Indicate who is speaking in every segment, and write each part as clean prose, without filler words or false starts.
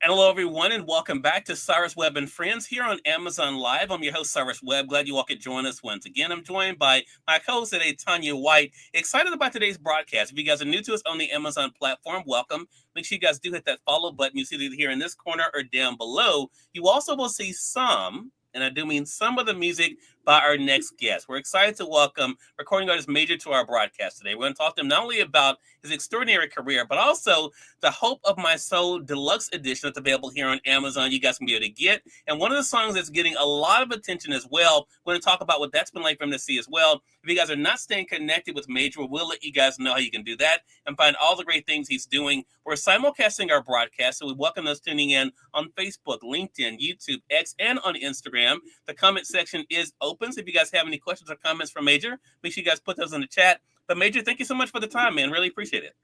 Speaker 1: And hello, everyone, and welcome back to Cyrus Webb and Friends here on Amazon Live. I'm your host, Cyrus Webb. Glad you all could join us once again. I'm joined by my co-host today, Tanya White. Excited about today's broadcast. If you guys are new to us on the Amazon platform, welcome. Make sure you guys do hit that follow button. You see it here in this corner or down below. You also will see some, and I do mean some of the music by our next guest. We're excited to welcome recording artist Major to our broadcast today. We're going to talk to him not only about his extraordinary career, but also the Hope of My Soul Deluxe Edition that's available here on Amazon. You guys can be able to get. And one of the songs that's getting a lot of attention as well, we're going to talk about what that's been like for him to see as well. If you guys are not staying connected with Major, we'll let you guys know how you can do that and find all the great things he's doing. We're simulcasting our broadcast, so we welcome those tuning in on Facebook, LinkedIn, YouTube, X, and on Instagram. The comment section is open, so if you guys have any questions or comments for Major, make sure you guys put those in the chat. But Major, thank you so much for the time, man. Really appreciate it.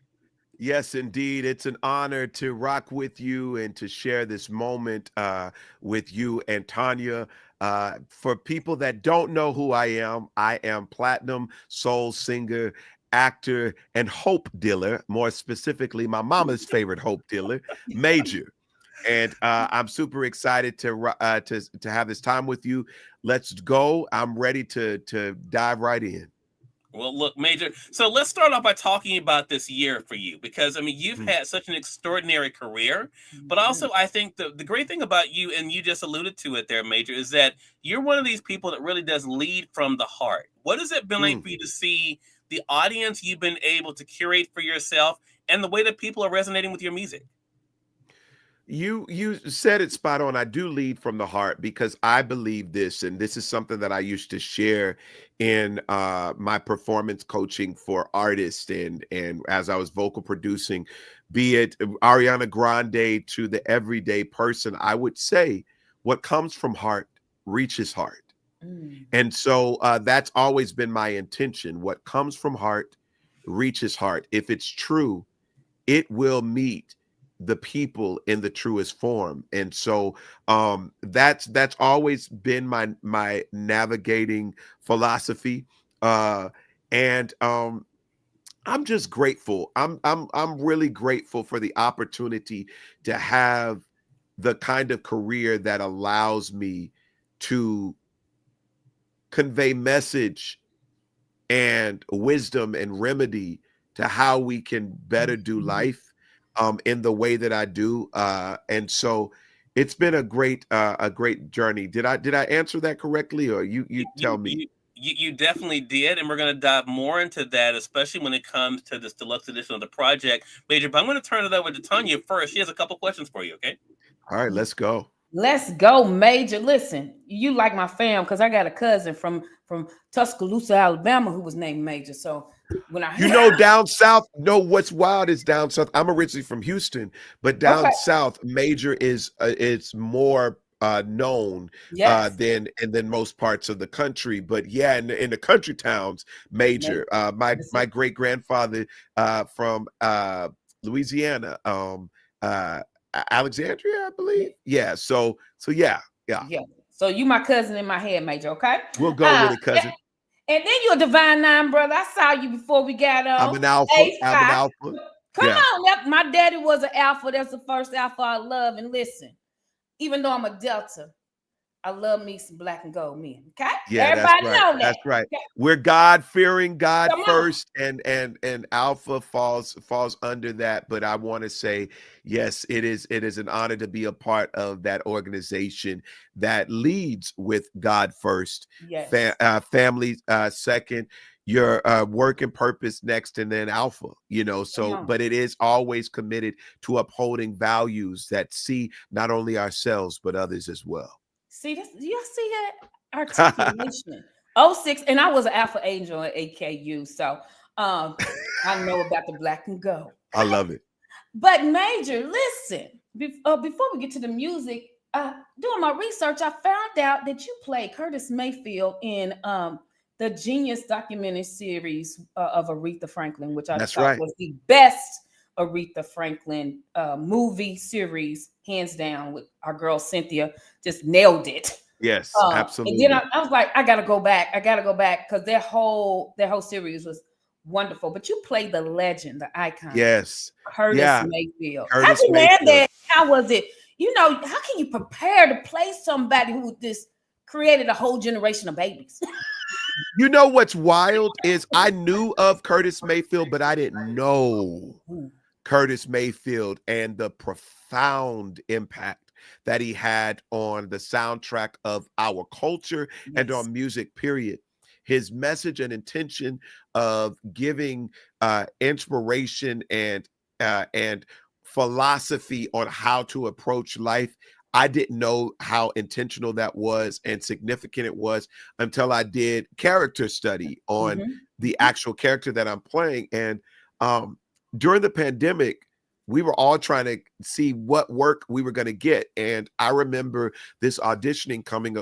Speaker 2: Yes, indeed. It's an honor to rock with you and to share this moment with you and Tanya. For people that don't know who I am platinum soul singer, actor, and hope dealer. More specifically, my mama's favorite hope dealer, Major. And I'm super excited to have this time with you. Let's go. I'm ready to dive right in.
Speaker 1: Well, look, Major, so let's start off by talking about this year for you, because, I mean, you've had such an extraordinary career, but also I think the great thing about you, and you just alluded to it there, Major, is that you're one of these people that really does lead from the heart. What has it been like for you to see the audience you've been able to curate for yourself and the way that people are resonating with your music?
Speaker 2: You said it spot on. I do lead from the heart because I believe this, and this is something that I used to share in my performance coaching for artists, and as I was vocal producing, be it Ariana Grande to the everyday person, I would say what comes from heart reaches heart. And so that's always been my intention. What comes from heart reaches heart. If it's true, it will meet the people in the truest form. And so that's always been my navigating philosophy. And I'm just grateful. I'm really grateful for the opportunity to have the kind of career that allows me to convey message and wisdom and remedy to how we can better do life in the way that I do. And so it's been a great journey. Did I answer that correctly, or you tell me?
Speaker 1: You definitely did, and we're going to dive more into that, especially when it comes to this deluxe edition of the project, Major. But I'm going to turn it over to Tanya first. She has a couple questions for you, okay?
Speaker 2: All right, let's go.
Speaker 3: Let's go, Major. Listen, you like my fam because I got a cousin from Tuscaloosa, Alabama, who was named Major. So when
Speaker 2: down south, what's wild is down south. I'm originally from Houston, but down south, Major is it's more known than most parts of the country. But yeah, in the country towns, Major. My great grandfather from Louisiana, Alexandria, I believe. Yeah. So yeah.
Speaker 3: So you my cousin in my head, Major. Okay.
Speaker 2: We'll go with it, cousin.
Speaker 3: And then you're a Divine Nine, brother. I saw you before we got on.
Speaker 2: I'm an alpha.
Speaker 3: Come on. My daddy was an alpha. That's the first alpha I love. And listen, even though I'm a Delta, I love me some black and gold men. Okay.
Speaker 2: Yeah,
Speaker 3: everybody
Speaker 2: know
Speaker 3: that.
Speaker 2: That's right. Okay. We're God-fearing, God first, and alpha falls under that. But I want to say, yes, it is an honor to be a part of that organization that leads with God first, family second, your work and purpose next, and then alpha. But it is always committed to upholding values that see not only ourselves but others as well.
Speaker 3: See this? Do y'all see that articulation? 06, and I was an alpha angel at AKU, so I know about the black and gold.
Speaker 2: I love it.
Speaker 3: But Major, listen, before we get to the music, doing my research, I found out that you played Curtis Mayfield in the Genius documentary series of Aretha Franklin, which I thought was the best Aretha Franklin movie series, hands down, with our girl Cynthia. Just nailed it.
Speaker 2: Yes, absolutely.
Speaker 3: And then I was like, I gotta go back because their whole series was wonderful. But you played the legend, the icon.
Speaker 2: Yes.
Speaker 3: Curtis Mayfield.
Speaker 2: How'd
Speaker 3: you land that? How was it? how can you prepare to play somebody who just created a whole generation of babies?
Speaker 2: You know what's wild is I knew of Curtis Mayfield, but I didn't know Curtis Mayfield and the profound impact that he had on the soundtrack of our culture and on music, period. His message and intention of giving inspiration and philosophy on how to approach life. I didn't know how intentional that was and significant it was until I did character study on the actual character that I'm playing. And during the pandemic, we were all trying to see what work we were going to get. And I remember this audition coming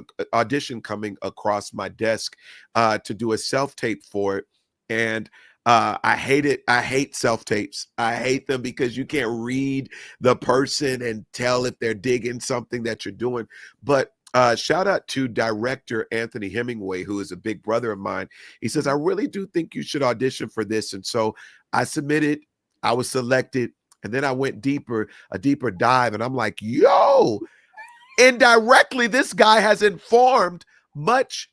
Speaker 2: across my desk to do a self-tape for it. And I hate it. I hate self-tapes. I hate them because you can't read the person and tell if they're digging something that you're doing. But shout out to director Anthony Hemingway, who is a big brother of mine. He says, I really do think you should audition for this. And so I submitted, I was selected, and then I went a deeper dive. And I'm like, yo, indirectly, this guy has informed much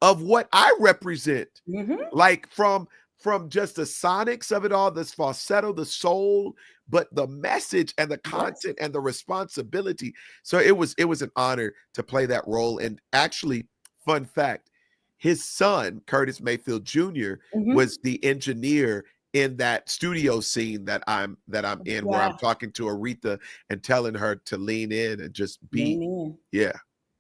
Speaker 2: of what I represent. Like from just the sonics of it all, this falsetto, the soul, but the message and the content and the responsibility. So it was an honor to play that role. And actually, fun fact, his son, Curtis Mayfield Jr., was the engineer in that studio scene that I'm in, where I'm talking to Aretha and telling her to lean in and just be.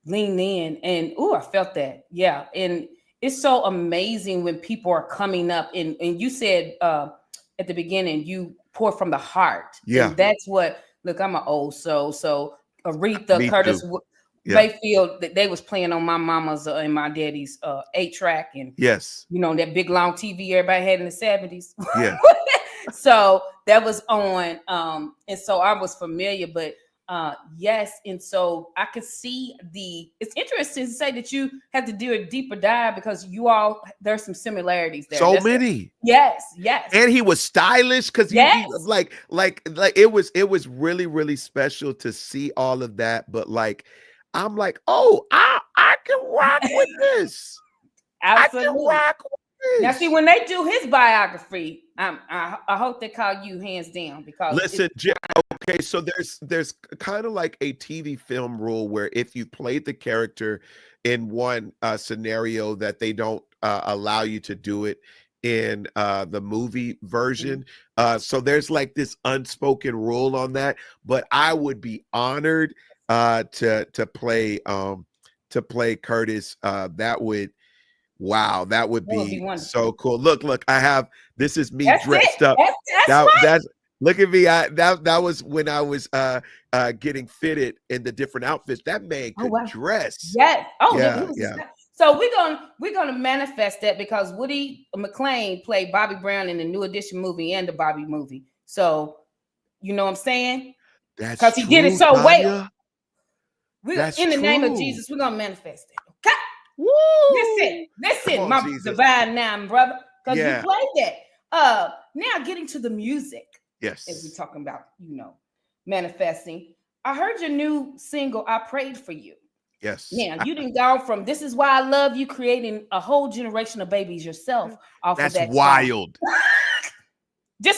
Speaker 2: Lean in.
Speaker 3: And I felt that. Yeah. And it's so amazing when people are coming up and you said at the beginning, you pour from the heart.
Speaker 2: Yeah.
Speaker 3: And that's what, look, I'm an old soul. So Aretha, Curtis Mayfield, they was playing on my mama's and my daddy's 8-track. And that big long TV everybody had in the 70s.
Speaker 2: Yeah.
Speaker 3: So that was on. And so I was familiar, but yes. And so I could see it's interesting to say that you had to do a deeper dive because there's some similarities there.
Speaker 2: So many.
Speaker 3: Yes.
Speaker 2: And he was stylish because he like it was really, really special to see all of that. But like, I'm like, oh, I can rock with this.
Speaker 3: Absolutely.
Speaker 2: I can rock with this.
Speaker 3: Now, see, when they do his biography, I hope they call you hands down because
Speaker 2: listen, Jim. Okay, so there's kind of like a TV film rule where if you played the character in one scenario that they don't allow you to do it in the movie version. So there's like this unspoken rule on that. But I would be honored to play Curtis. That would be so cool. Look, this is me dressed up. That's look at me. That was when I was getting fitted in the different outfits. That man could dress.
Speaker 3: Yes.
Speaker 2: Yeah.
Speaker 3: So we're gonna manifest that because Woody McClain played Bobby Brown in the New Edition movie and the Bobby movie. So you know what I'm saying?
Speaker 2: That's
Speaker 3: because he did it so well.
Speaker 2: That's
Speaker 3: in the name of
Speaker 2: true.
Speaker 3: Jesus, we're gonna manifest it. Okay.
Speaker 2: Woo!
Speaker 3: Listen, my Jesus. Divine name, brother. Because you played that. Now getting to the music.
Speaker 2: Yes.
Speaker 3: As we're talking about, manifesting. I heard your new single, I Prayed for You.
Speaker 2: Yes.
Speaker 3: Now, you didn't go from This Is Why I Love You, creating a whole generation of babies yourself off of that.
Speaker 2: That's wild.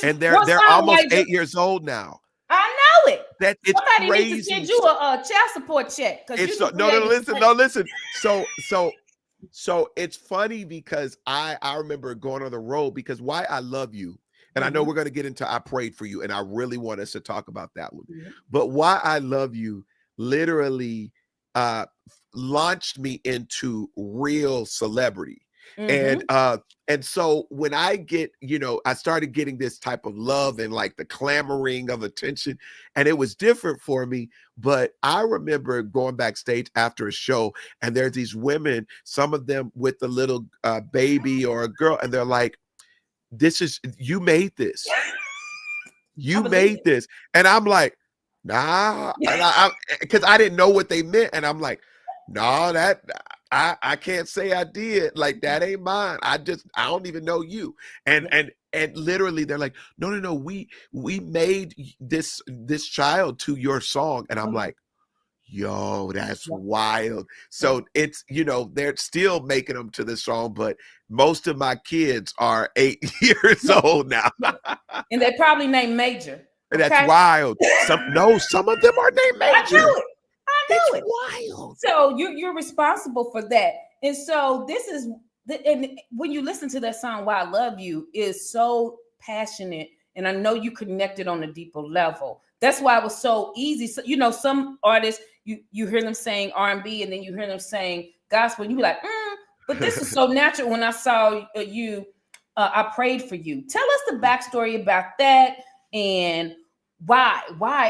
Speaker 2: And they're almost 8 years old now.
Speaker 3: I know it.
Speaker 2: It's
Speaker 3: somebody
Speaker 2: crazy.
Speaker 3: Needs to send you a child support check.
Speaker 2: Listen. So it's funny because I remember going on the road because Why I Love You. And I know we're going to get into I Prayed for You, and I really want us to talk about that one. But Why I Love You literally launched me into real celebrity. And so when I I started getting this type of love and like the clamoring of attention, and it was different for me. But I remember going backstage after a show, and there's these women, some of them with a little baby or a girl, and they're like, you made this. You made this. And I'm like, nah, because I didn't know what they meant. And I'm like, no, that I can't say I did. Like, that ain't mine. I don't even know you. And literally they're like, no, we made this child to your song. And I'm like, Yo, that's
Speaker 3: Yeah.
Speaker 2: wild. So it's, they're still making them to the song, but most of my kids are 8 years
Speaker 3: Yeah.
Speaker 2: old now.
Speaker 3: Yeah. And they probably named Major.
Speaker 2: That's
Speaker 3: Okay.
Speaker 2: wild. Some of them are named
Speaker 3: I
Speaker 2: Major.
Speaker 3: knew it. I
Speaker 2: It's
Speaker 3: knew it.
Speaker 2: wild.
Speaker 3: So you're responsible for that. And so this is and when you listen to that song, Why I Love You, is so passionate. And I know you connected on a deeper level. That's why it was so easy. So, some artists, you hear them saying R&B and then you hear them saying gospel, and you be like, but this is so natural. When I saw you, I prayed for you. Tell us the backstory about that and why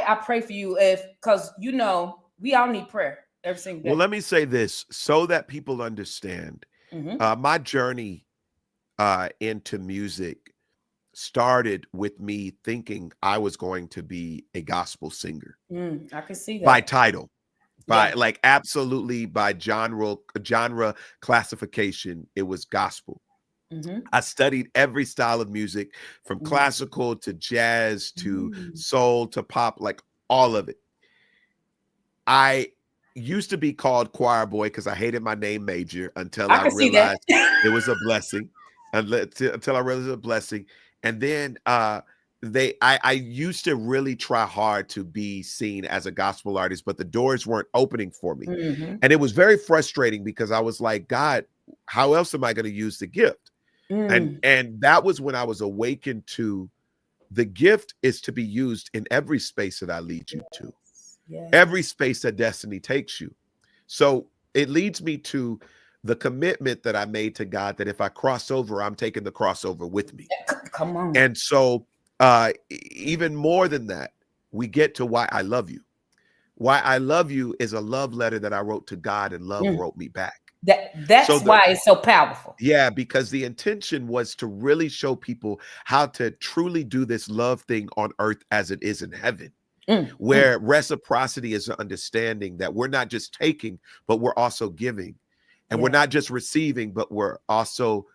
Speaker 3: I pray for you, because we all need prayer every single day.
Speaker 2: Well, let me say this so that people understand. My journey into music started with me thinking I was going to be a gospel singer.
Speaker 3: I can see that.
Speaker 2: By title,
Speaker 3: Yeah.
Speaker 2: absolutely by genre classification, it was gospel. I studied every style of music, from classical to jazz to soul to pop, like all of it. I used to be called choir boy because I hated my name Major until I realized it was a blessing. Until I realized it was a blessing. And then I used to really try hard to be seen as a gospel artist, but the doors weren't opening for me. And it was very frustrating because I was like, God, how else am I going to use the gift? And that was when I was awakened to the gift is to be used in every space that I lead you to. Every space that destiny takes you. So it leads me to the commitment that I made to God that if I cross over, I'm taking the crossover with me.
Speaker 3: Come on.
Speaker 2: And so even more than that, we get to Why I Love You. Why I Love You is a love letter that I wrote to God, and love wrote me back.
Speaker 3: That's why it's so powerful.
Speaker 2: Yeah, because the intention was to really show people how to truly do this love thing on earth as it is in heaven. Where reciprocity is an understanding that we're not just taking, but we're also giving. And we're not just receiving, but we're also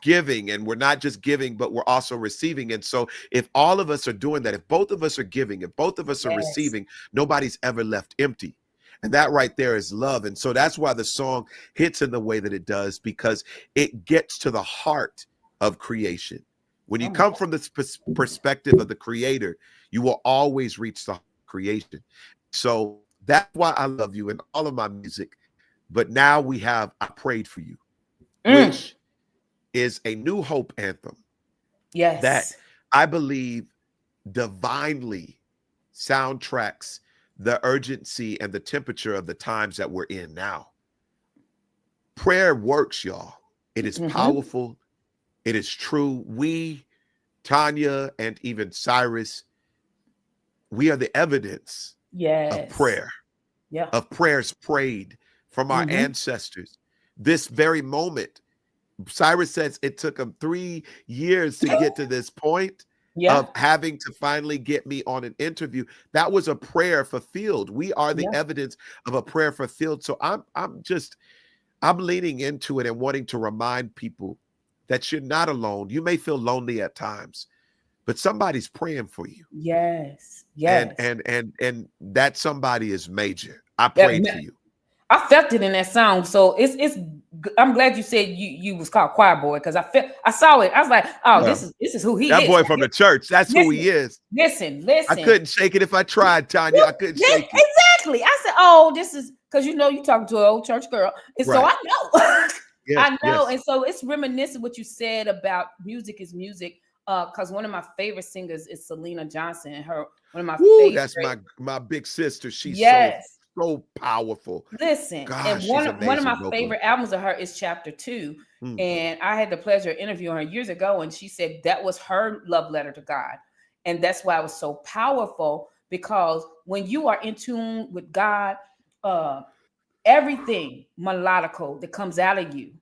Speaker 2: giving. And we're not just giving, but we're also receiving. And so if all of us are doing that, if both of us are giving, if both of us are receiving, nobody's ever left empty. And that right there is love. And so that's why the song hits in the way that it does, because it gets to the heart of creation. When you come from this perspective of the creator, you will always reach the creation. So that's why I love you in all of my music. But now we have I Prayed for You, which is a new hope anthem.
Speaker 3: Yes.
Speaker 2: That I believe divinely soundtracks the urgency and the temperature of the times that we're in now. Prayer works, y'all. It is powerful. It is true. We, Tanya, and even Cyrus, we are the evidence of prayer, of prayers prayed from our ancestors. This very moment, Cyrus says it took him 3 years to get to this point of having to finally get me on an interview. That was a prayer fulfilled. We are the evidence of a prayer fulfilled. So I'm leaning into it and wanting to remind people that you're not alone. You may feel lonely at times, but somebody's praying for you.
Speaker 3: Yes.
Speaker 2: And that somebody is Major. I prayed for you.
Speaker 3: I felt it in that song. So it's I'm glad you said you was called choir boy, because I saw it. I was like, oh, this is who he is.
Speaker 2: That boy from the church. That's who he is.
Speaker 3: Listen.
Speaker 2: I couldn't shake it if I tried, Tanya. I couldn't shake it.
Speaker 3: Exactly. I said, oh, this is because you're talking to an old church girl. And so I know. I know. And so it's reminiscent what you said about music is music. Because one of my favorite singers is Selena Johnson. And one of my favorite.
Speaker 2: That's my big sister. She's so powerful.
Speaker 3: Listen,
Speaker 2: gosh,
Speaker 3: and one of my favorite albums of her is Chapter 2. And I had the pleasure of interviewing her years ago, and she said that was her love letter to God. And that's why it was so powerful, because when you are in tune with God, everything melodical that comes out of you,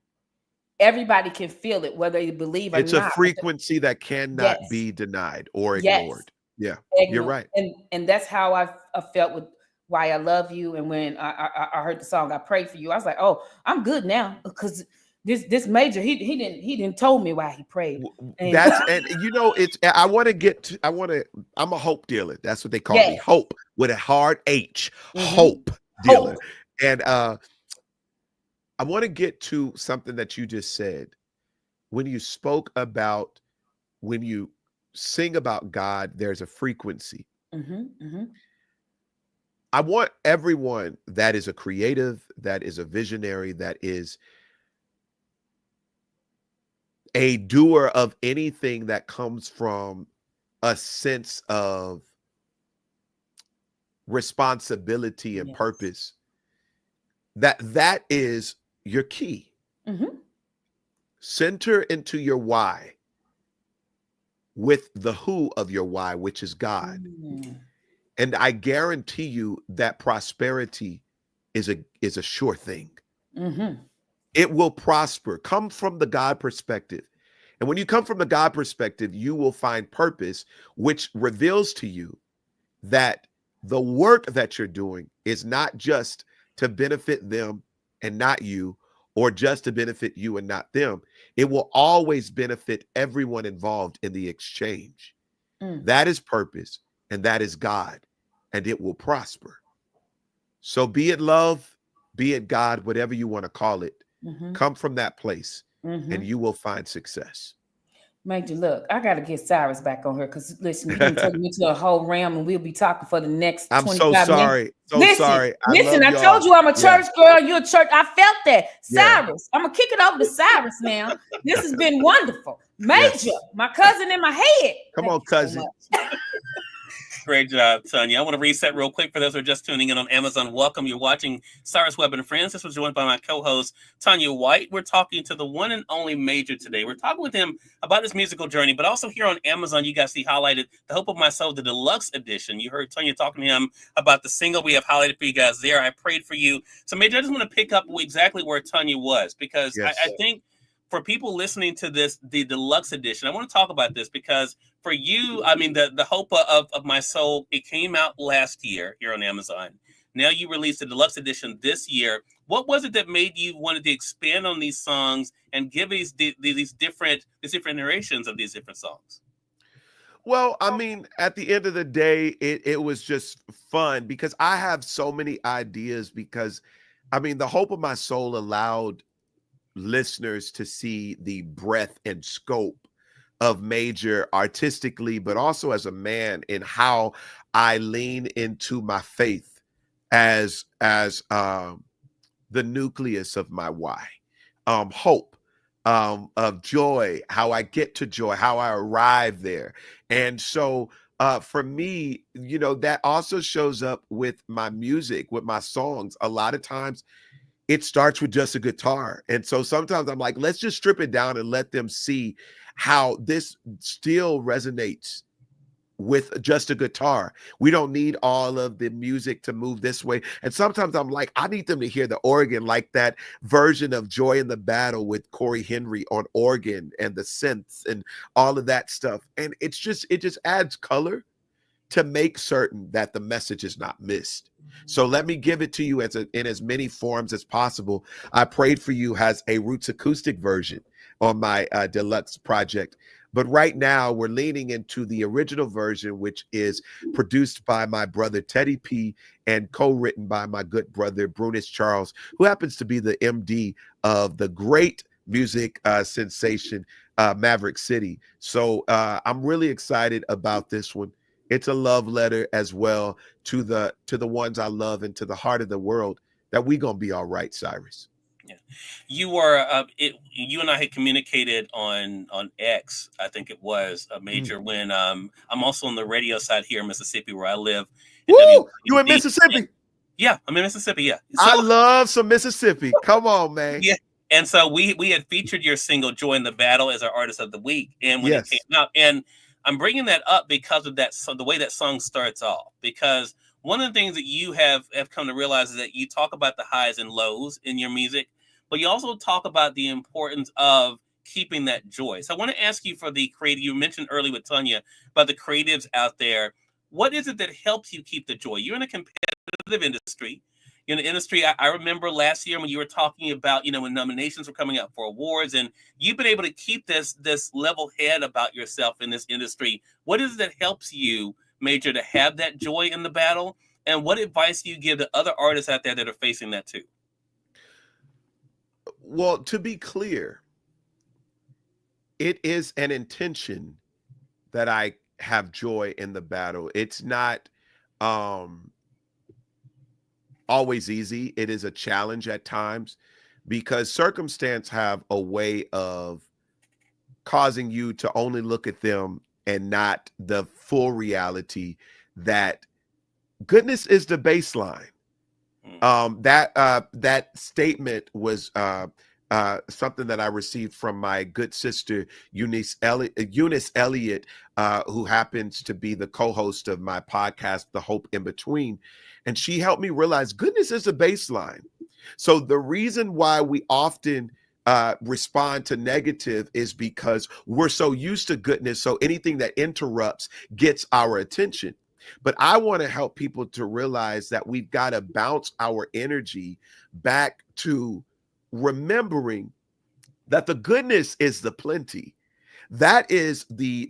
Speaker 3: everybody can feel it, whether you believe or not.
Speaker 2: It's a frequency that cannot be denied or ignored. Yeah, you're right.
Speaker 3: And that's how I felt with Why I Love You. And when I heard the song I Prayed for You, I was like, oh, I'm good now, because this major, he didn't told me why he prayed. And
Speaker 2: That's, and you know, it's, I want to get to, I'm a hope dealer. That's what they call me.
Speaker 3: yes.
Speaker 2: Hope with a hard H,
Speaker 3: Mm-hmm.
Speaker 2: hope dealer.
Speaker 3: Hope.
Speaker 2: And I want to get to something that you just said when you spoke about, when you sing about God, there's a frequency.
Speaker 3: Mm-hmm. Mm-hmm.
Speaker 2: I want everyone that is a creative, that is a visionary, that is a doer of anything that comes from a sense of responsibility and
Speaker 3: Yes.
Speaker 2: purpose, that is your key.
Speaker 3: Mm-hmm.
Speaker 2: Center into your why with the who of your why, which is God.
Speaker 3: Mm-hmm.
Speaker 2: And I guarantee you that prosperity is a sure thing.
Speaker 3: Mm-hmm.
Speaker 2: It will prosper. Come from the God perspective. And when you come from the God perspective, you will find purpose, which reveals to you that the work that you're doing is not just to benefit them and not you, or just to benefit you and not them. It will always benefit everyone involved in the exchange.
Speaker 3: Mm.
Speaker 2: That is purpose, and that is God, and it will prosper. So be it love, be it God, whatever you want to call it,
Speaker 3: Mm-hmm.
Speaker 2: come from that place
Speaker 3: Mm-hmm.
Speaker 2: and you will find success.
Speaker 3: Major, look, I got to get Cyrus back on her because listen, you didn't take me to a whole realm and we'll be talking for the next
Speaker 2: I'm so
Speaker 3: 25 minutes.
Speaker 2: sorry. So
Speaker 3: Listen,
Speaker 2: sorry. I
Speaker 3: listen,
Speaker 2: love
Speaker 3: I
Speaker 2: y'all.
Speaker 3: told you I'm a
Speaker 2: Yeah.
Speaker 3: church girl. You're a church. I felt that.
Speaker 2: Yeah.
Speaker 3: Cyrus, I'm going to kick it over to Cyrus now. This has been wonderful. Major,
Speaker 2: Yes.
Speaker 3: my cousin in my head.
Speaker 2: Come
Speaker 3: Thank
Speaker 2: on,
Speaker 3: you so
Speaker 2: cousin.
Speaker 3: much.
Speaker 1: Great job, Tanya. I want to reset real quick for those who are just tuning in on Amazon. Welcome. You're watching Cyrus Webb and Friends. This was joined by my co-host, Tanya White. We're talking to the one and only Major today. We're talking with him about his musical journey, but also here on Amazon, you guys see highlighted The Hope of My Soul, the deluxe edition. You heard Tanya talking to him about the single we have highlighted for you guys there. I prayed for you. So, Major, I just want to pick up exactly where Tanya was, because I
Speaker 2: Yes.
Speaker 1: think for people listening to this, the deluxe edition, I want to talk about this because for you, I mean, the hope of my soul, it came out last year here on Amazon. Now you released the deluxe edition this year. What was it that made you wanted to expand on these songs and give these different narrations of these different songs?
Speaker 2: Well, I mean, at the end of the day, it was just fun because I have so many ideas, because I mean, the hope of my soul allowed listeners to see the breadth and scope of Major artistically, but also as a man, in how I lean into my faith as the nucleus of my why. Hope, of joy, how I get to joy, how I arrive there. And so for me, you know, that also shows up with my music, with my songs. A lot of times it starts with just a guitar. And so sometimes I'm like, let's just strip it down and let them see how this still resonates with just a guitar. We don't need all of the music to move this way. And sometimes I'm like, I need them to hear the organ, like that version of Joy in the Battle with Corey Henry on organ and the synths and all of that stuff. And it just adds color to make certain that the message is not missed. So let me give it to you in as many forms as possible. I Prayed for You has a roots acoustic version on my deluxe project. But right now we're leaning into the original version, which is produced by my brother Teddy P and co-written by my good brother Brunis Charles, who happens to be the MD of the great music sensation Maverick City. So I'm really excited about this one. It's a love letter as well to the ones I love and to the heart of the world, that we gonna be all right, Cyrus.
Speaker 1: Yeah, you were you and I had communicated on X, I think it was a Major, when I'm also on the radio side here in Mississippi where I live in
Speaker 2: Woo! You in
Speaker 1: WMD.
Speaker 2: Mississippi?
Speaker 1: Yeah, I'm in Mississippi. Yeah, so
Speaker 2: I love some Mississippi. Come on, man.
Speaker 1: yeah. And so we had featured your single "Joy in the Battle" as our artist of the week, and when it came
Speaker 2: Yes.
Speaker 1: out, and I'm bringing that up because of that, so the way that song starts off. Because one of the things that you have come to realize is that you talk about the highs and lows in your music, but you also talk about the importance of keeping that joy. So I want to ask you, for the creative, you mentioned earlier with Tanya about the creatives out there. What is it that helps you keep the joy? You're in a competitive industry. in the industry. I remember last year when you were talking about, when nominations were coming up for awards, and you've been able to keep this level head about yourself in this industry. What is it that helps you, Major, to have that joy in the battle? And what advice do you give to other artists out there that are facing that too?
Speaker 2: Well, to be clear, it is an intention that I have joy in the battle. It's not always easy. It is a challenge at times because circumstance have a way of causing you to only look at them and not the full reality that goodness is the baseline. That statement was something that I received from my good sister Eunice Elliott, who happens to be the co-host of my podcast, The Hope in Between, and she helped me realize goodness is a baseline. So the reason why we often respond to negative is because we're so used to goodness. So anything that interrupts gets our attention. But I want to help people to realize that we've got to bounce our energy back to remembering that the goodness is the plenty. That is the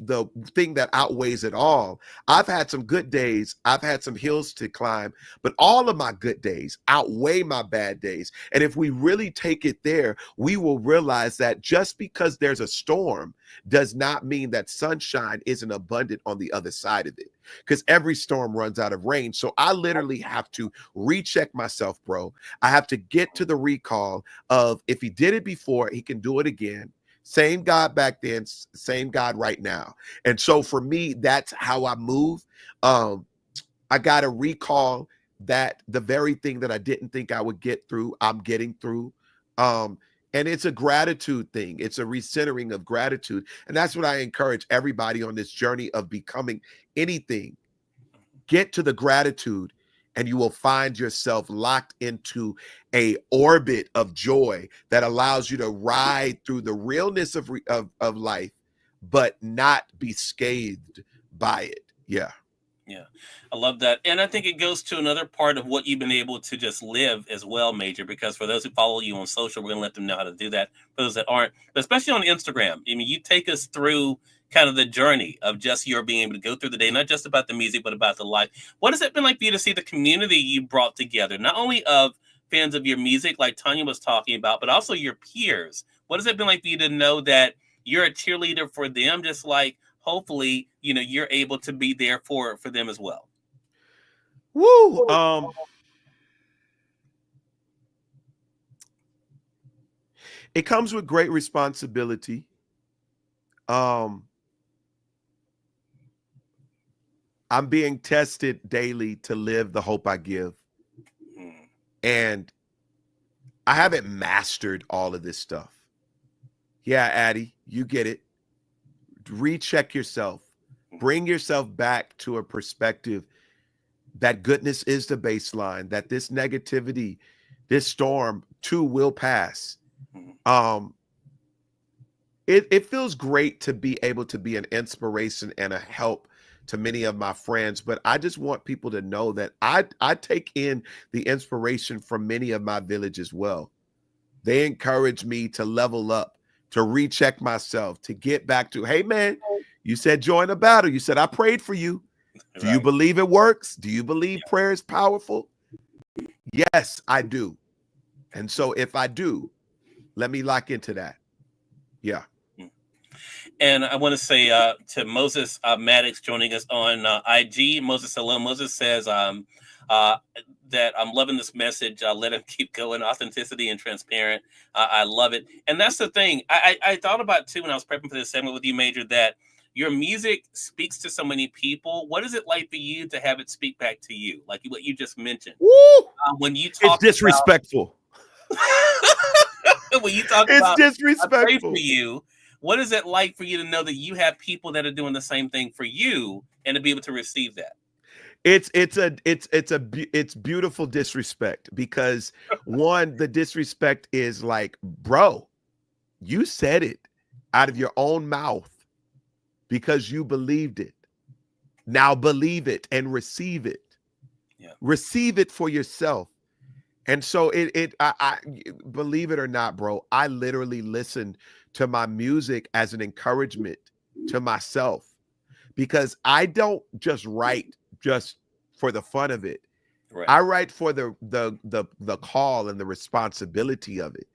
Speaker 2: thing that outweighs it all. I've had some good days. I've had some hills to climb, but all of my good days outweigh my bad days. And if we really take it there, we will realize that just because there's a storm does not mean that sunshine isn't abundant on the other side of it, because every storm runs out of rain. So I literally have to recheck myself, bro. I have to get to the recall of if he did it before, he can do it again. Same God back then, same God right now. And so for me, that's how I move. I got to recall that the very thing that I didn't think I would get through, I'm getting through. And it's a gratitude thing. It's a recentering of gratitude. And that's what I encourage everybody on this journey of becoming anything. Get to the gratitude, and you will find yourself locked into a orbit of joy that allows you to ride through the realness of life, but not be scathed by it. Yeah.
Speaker 1: Yeah, I love that. And I think it goes to another part of what you've been able to just live as well, Major, because for those who follow you on social, we're going to let them know how to do that. For those that aren't, but especially on Instagram, I mean, you take us through kind of the journey of just your being able to go through the day, not just about the music, but about the life. What has it been like for you to see the community you brought together, not only of fans of your music, like Tanya was talking about, but also your peers? What has it been like for you to know that you're a cheerleader for them, just like hopefully, you're able to be there for them as well?
Speaker 2: Woo. It comes with great responsibility. I'm being tested daily to live the hope I give. And I haven't mastered all of this stuff. Yeah, Addie, you get it. Recheck yourself. Bring yourself back to a perspective that goodness is the baseline, that this negativity, this storm too will pass. It feels great to be able to be an inspiration and a help to many of my friends, but I just want people to know that I take in the inspiration from many of my village as well. They encourage me to level up, to recheck myself, to get back to, hey man, you said join a battle. You said I prayed for you. Do you believe it works? Do you believe prayer is powerful? Yes, I do. And so if I do, let me lock into that. Yeah.
Speaker 1: And I want to say to Moses Maddox joining us on IG. Moses, hello. Moses says that I'm loving this message. Let him keep going. Authenticity and transparent. I love it. And that's the thing. I thought about too when I was prepping for this segment with you, Major, that your music speaks to so many people. What is it like for you to have it speak back to you? Like what you just mentioned. When you talk,
Speaker 2: it's disrespectful.
Speaker 1: When you talk
Speaker 2: it's
Speaker 1: about
Speaker 2: disrespectful.
Speaker 1: I pray for you. What is it like for you to know that you have people that are doing the same thing for you and to be able to receive that?
Speaker 2: It's beautiful disrespect, because one, the disrespect is like, bro, you said it out of your own mouth because you believed it. Now believe it and receive it.
Speaker 1: Yeah.
Speaker 2: Receive it for yourself. And so I believe it or not, bro, I literally listen to my music as an encouragement to myself, because I don't just write just for the fun of it.
Speaker 1: Right.
Speaker 2: I write for the call and the responsibility of it.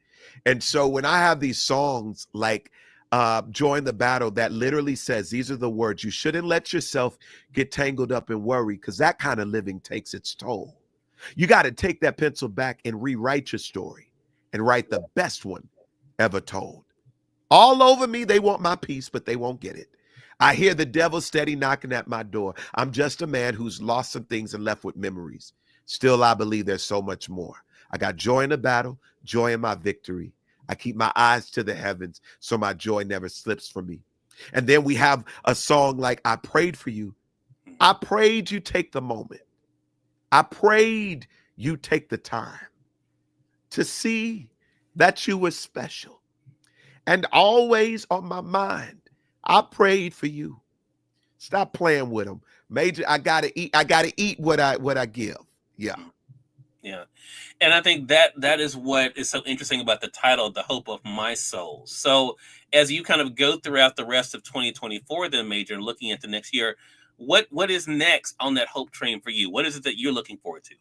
Speaker 2: And so when I have these songs like Join the Battle that literally says, these are the words: you shouldn't let yourself get tangled up in worry, because that kind of living takes its toll. You got to take that pencil back and rewrite your story and write the best one ever told. All over me, they want my peace, but they won't get it. I hear the devil steady knocking at my door. I'm just a man who's lost some things and left with memories. Still, I believe there's so much more. I got joy in the battle, joy in my victory. I keep my eyes to the heavens so my joy never slips from me. And then we have a song like I Prayed for You. I prayed you take the moment. I prayed you take the time to see that you were special and always on my mind. I prayed for you. Stop playing with them, Major. I gotta eat. I gotta eat what I give. Yeah.
Speaker 1: Yeah. And I think that is what is so interesting about the title, The Hope of My Soul. So as you kind of go throughout the rest of 2024, then, Major, looking at the next year, what is next on that hope train for you? What is it that you're looking forward to?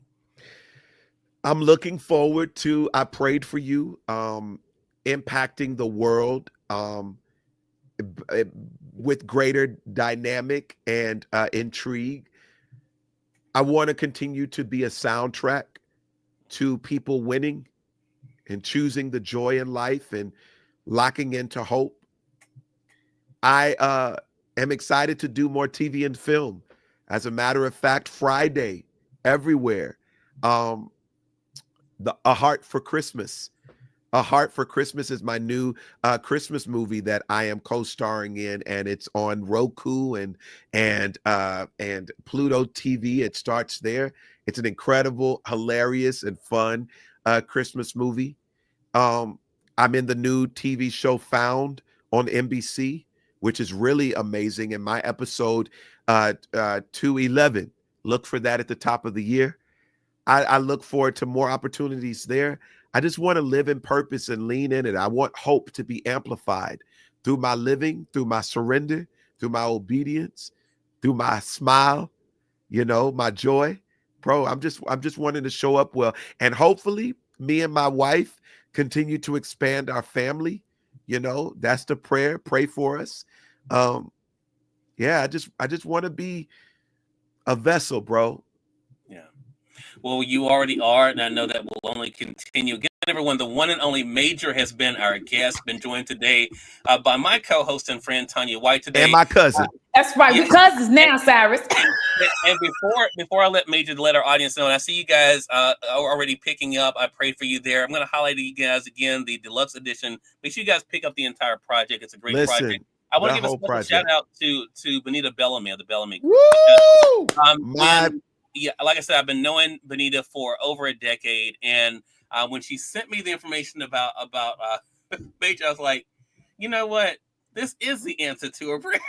Speaker 2: I'm looking forward to I Prayed for You, impacting the world with greater dynamic and intrigue. I want to continue to be a soundtrack to people winning and choosing the joy in life and locking into hope. I am excited to do more TV and film. As a matter of fact, Friday, everywhere, A Heart for Christmas. A Heart for Christmas is my new Christmas movie that I am co-starring in, and it's on Roku and Pluto TV. It starts there. It's an incredible, hilarious, and fun Christmas movie. I'm in the new TV show Found on NBC, which is really amazing. And my episode 211. Look for that at the top of the year. I look forward to more opportunities there. I just want to live in purpose and lean in it. I want hope to be amplified through my living, through my surrender, through my obedience, through my smile, my joy. Bro, I'm just wanting to show up well. And hopefully me and my wife continue to expand our family. That's the prayer. Pray for us. Yeah, I just want to be a vessel, bro.
Speaker 1: Yeah. Well, you already are, and I know that will only continue. Again, everyone, the one and only Major has been our guest, been joined today by my co-host and friend, Tanya White, today.
Speaker 2: And my cousin.
Speaker 3: That's right.
Speaker 1: Yeah.
Speaker 3: We're cousins now, Cyrus.
Speaker 1: And before I let Major let our audience know, and I see you guys are already picking up I Prayed for You there. I'm going to highlight you guys again, the deluxe edition. Make sure you guys pick up the entire project. It's a great project. I want to give a special shout out to Benita Bellamy of the Bellamy Group.
Speaker 2: Woo!
Speaker 1: Yeah, like I said, I've been knowing Benita for over a decade, and when she sent me the information about Major, I was like, you know what? This is the answer to her prayer.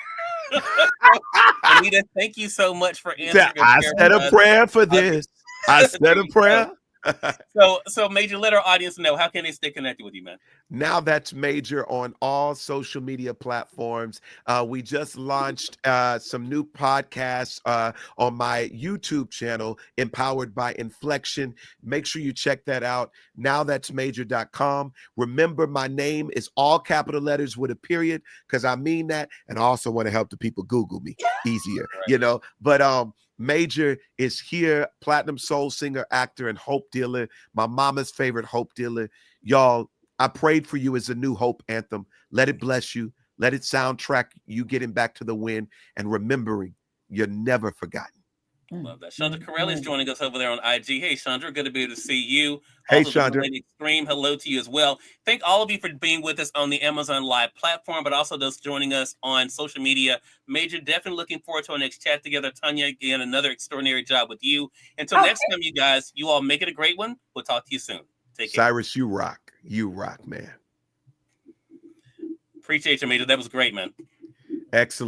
Speaker 1: Benita, thank you so much for answering.
Speaker 2: I said a prayer for this. I said a prayer.
Speaker 1: So Major, let our audience know, how can they stay connected with you, man?
Speaker 2: Now that's Major on all social media platforms. We just launched some new podcasts on my YouTube channel, Empowered by Inflection. Make sure you check that out. Now that's major.com. Remember, my name is all capital letters with a period, because I mean that. And I also want to help the people Google me easier, right. But Major is here, platinum soul singer, actor, and hope dealer. My mama's favorite hope dealer. Y'all, I Prayed for You is a new hope anthem. Let it bless you. Let it soundtrack you getting back to the win and remembering you're never forgotten.
Speaker 1: Love that. Chandra Corelli is joining us over there on IG. Hey, Chandra, good to be able to see you.
Speaker 2: Hey,
Speaker 1: also,
Speaker 2: Chandra.
Speaker 1: Extreme, hello to you as well. Thank all of you for being with us on the Amazon Live platform, but also those joining us on social media. Major, definitely looking forward to our next chat together. Tanya, again, another extraordinary job with you. Until next time, you guys, you all make it a great one. We'll talk to you soon. Take care.
Speaker 2: Cyrus, you rock. You rock, man.
Speaker 1: Appreciate you, Major. That was great, man.
Speaker 2: Excellent.